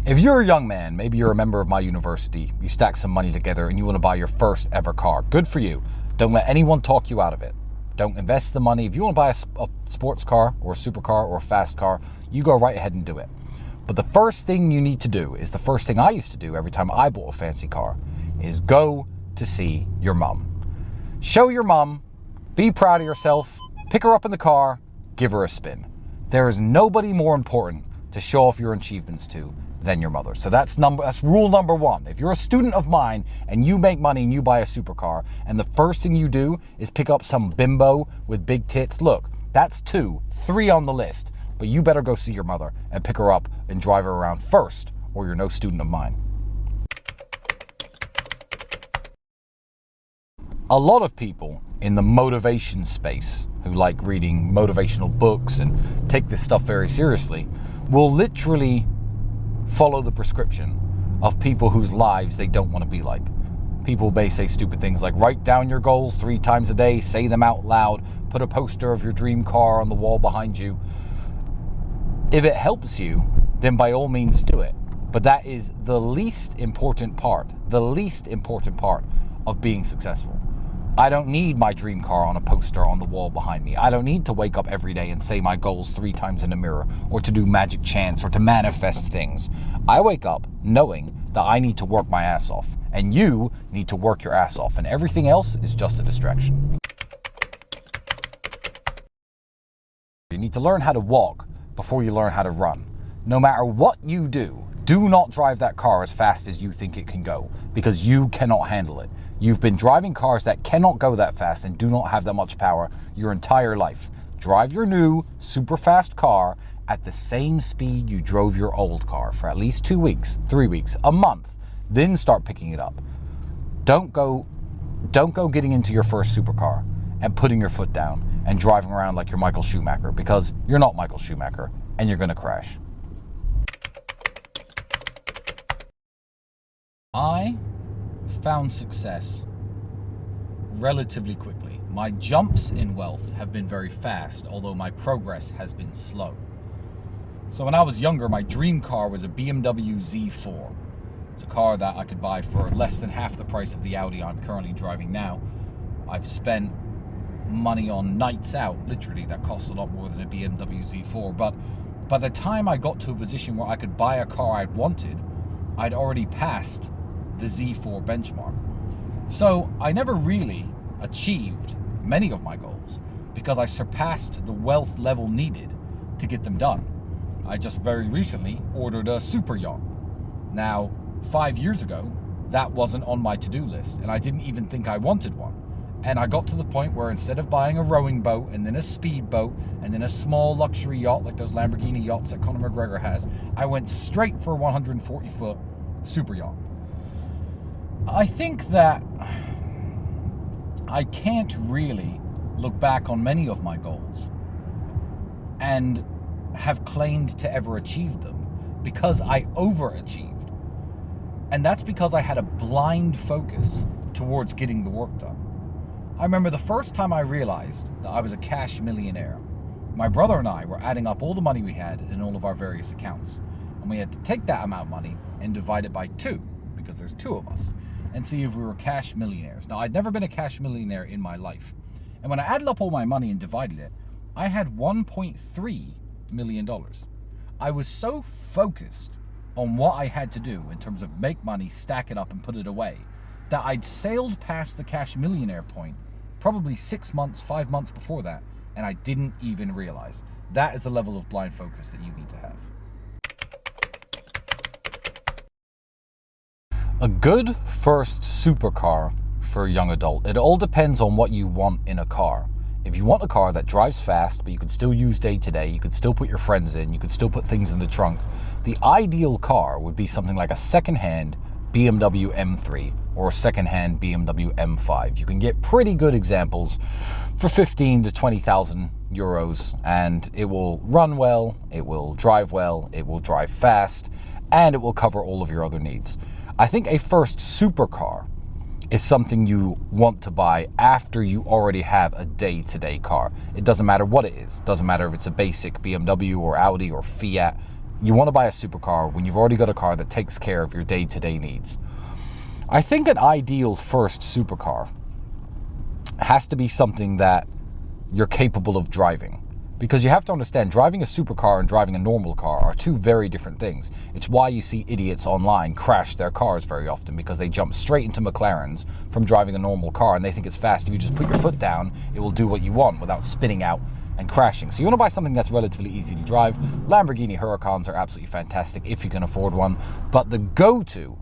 If you're a young man, maybe you're a member of my university, you stack some money together and you want to buy your first ever car, good for you. Don't let anyone talk you out of it. Don't invest the money. If you want to buy a sports car or a supercar or a fast car, you go right ahead and do it. But the first thing you need to do is the first thing I used to do every time I bought a fancy car, is go to see your mom. Show your mom, be proud of yourself, pick her up in the car, give her a spin. There is nobody more important to show off your achievements to than your mother. So that's rule number one. If you're a student of mine and you make money and you buy a supercar and the first thing you do is pick up some bimbo with big tits, look, that's 2, 3 on the list. But you better go see your mother and pick her up and drive her around first, or you're no student of mine. A lot of people in the motivation space who like reading motivational books and take this stuff very seriously will literally follow the prescription of people whose lives they don't want to be like. People may say stupid things like write down your goals 3 times a day, say them out loud, put a poster of your dream car on the wall behind you. If it helps you, then by all means do it. But that is the least important part of being successful. I don't need my dream car on a poster on the wall behind me. I don't need to wake up every day and say my goals 3 times in the mirror, or to do magic chants, or to manifest things. I wake up knowing that I need to work my ass off, and you need to work your ass off, and everything else is just a distraction. You need to learn how to walk before you learn how to run. No matter what you do, do not drive that car as fast as you think it can go, because you cannot handle it. You've been driving cars that cannot go that fast and do not have that much power your entire life. Drive your new super fast car at the same speed you drove your old car for at least 2 weeks, 3 weeks, a month, then start picking it up. Don't go getting into your first supercar and putting your foot down and driving around like you're Michael Schumacher, because you're not Michael Schumacher and you're going to crash. I found success relatively quickly. My jumps in wealth have been very fast, although my progress has been slow. So when I was younger, my dream car was a BMW Z4. It's a car that I could buy for less than half the price of the Audi I'm currently driving now. I've spent money on nights out, literally, that cost a lot more than a BMW Z4. But by the time I got to a position where I could buy a car I'd wanted, I'd already passed the Z4 benchmark. So I never really achieved many of my goals because I surpassed the wealth level needed to get them done. I just very recently ordered a super yacht. Now, 5 years ago, that wasn't on my to-do list, and I didn't even think I wanted one. And I got to the point where instead of buying a rowing boat and then a speedboat and then a small luxury yacht like those Lamborghini yachts that Conor McGregor has, I went straight for a 140-foot super yacht. I think that I can't really look back on many of my goals and have claimed to ever achieve them because I overachieved. And that's because I had a blind focus towards getting the work done. I remember the first time I realized that I was a cash millionaire. My brother and I were adding up all the money we had in all of our various accounts. And we had to take that amount of money and divide it by 2, because there's 2 of us, and see if we were cash millionaires. Now, I'd never been a cash millionaire in my life. And when I added up all my money and divided it, I had $1.3 million. I was so focused on what I had to do in terms of make money, stack it up, and put it away, that I'd sailed past the cash millionaire point probably 6 months, 5 months before that, and I didn't even realize. That is the level of blind focus that you need to have. A good first supercar for a young adult, it all depends on what you want in a car. If you want a car that drives fast, but you could still use day to day, you could still put your friends in, you could still put things in the trunk, the ideal car would be something like a second-hand BMW M3 or a second-hand BMW M5. You can get pretty good examples for 15 to 20,000 euros, and it will run well, it will drive fast, and it will cover all of your other needs. I think a first supercar is something you want to buy after you already have a day-to-day car. It doesn't matter what it is. It doesn't matter if it's a basic BMW or Audi or Fiat. you want to buy a supercar when you've already got a car that takes care of your day-to-day needs. I think an ideal first supercar has to be something that you're capable of driving. Because you have to understand, driving a supercar and driving a normal car are two very different things. It's why you see idiots online crash their cars very often, because they jump straight into McLarens from driving a normal car and they think it's fast. If you just put your foot down, it will do what you want without spinning out and crashing. So you want to buy something that's relatively easy to drive. Lamborghini Huracans are absolutely fantastic if you can afford one. But the go-to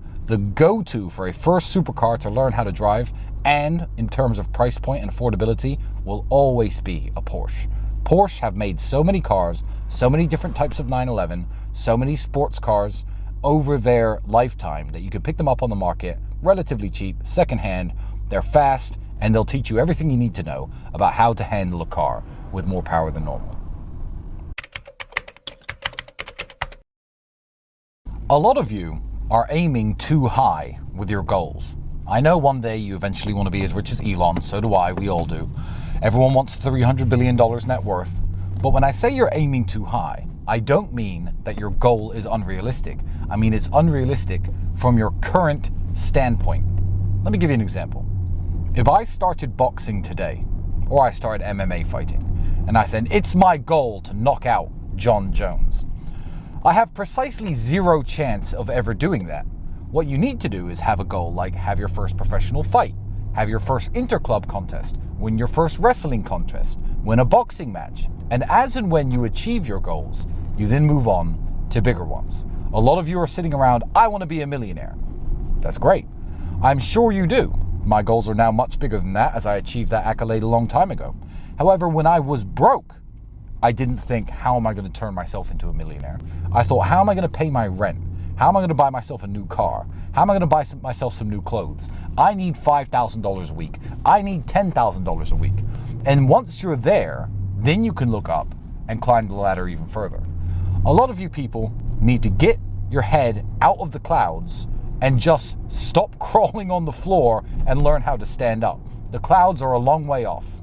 for a first supercar to learn how to drive, and in terms of price point and affordability, will always be a Porsche. Porsche have made so many cars, so many different types of 911, so many sports cars over their lifetime that you can pick them up on the market relatively cheap, secondhand. They're fast, and they'll teach you everything you need to know about how to handle a car with more power than normal. A lot of you are aiming too high with your goals. I know one day you eventually want to be as rich as Elon, so do I, we all do. Everyone wants $300 billion net worth. But when I say you're aiming too high, I don't mean that your goal is unrealistic. I mean it's unrealistic from your current standpoint. Let me give you an example. If I started boxing today, or I started MMA fighting, and I said, it's my goal to knock out John Jones, I have precisely zero chance of ever doing that. What you need to do is have a goal like have your first professional fight, have your first interclub contest, win your first wrestling contest, win a boxing match. And as and when you achieve your goals, you then move on to bigger ones. A lot of you are sitting around, I want to be a millionaire. That's great. I'm sure you do. My goals are now much bigger than that, as I achieved that accolade a long time ago. However, when I was broke, I didn't think, how am I going to turn myself into a millionaire? I thought, how am I going to pay my rent? How am I going to buy myself a new car? How am I going to buy myself some new clothes? I need $5,000 a week. I need $10,000 a week. And once you're there, then you can look up and climb the ladder even further. A lot of you people need to get your head out of the clouds and just stop crawling on the floor and learn how to stand up. The clouds are a long way off.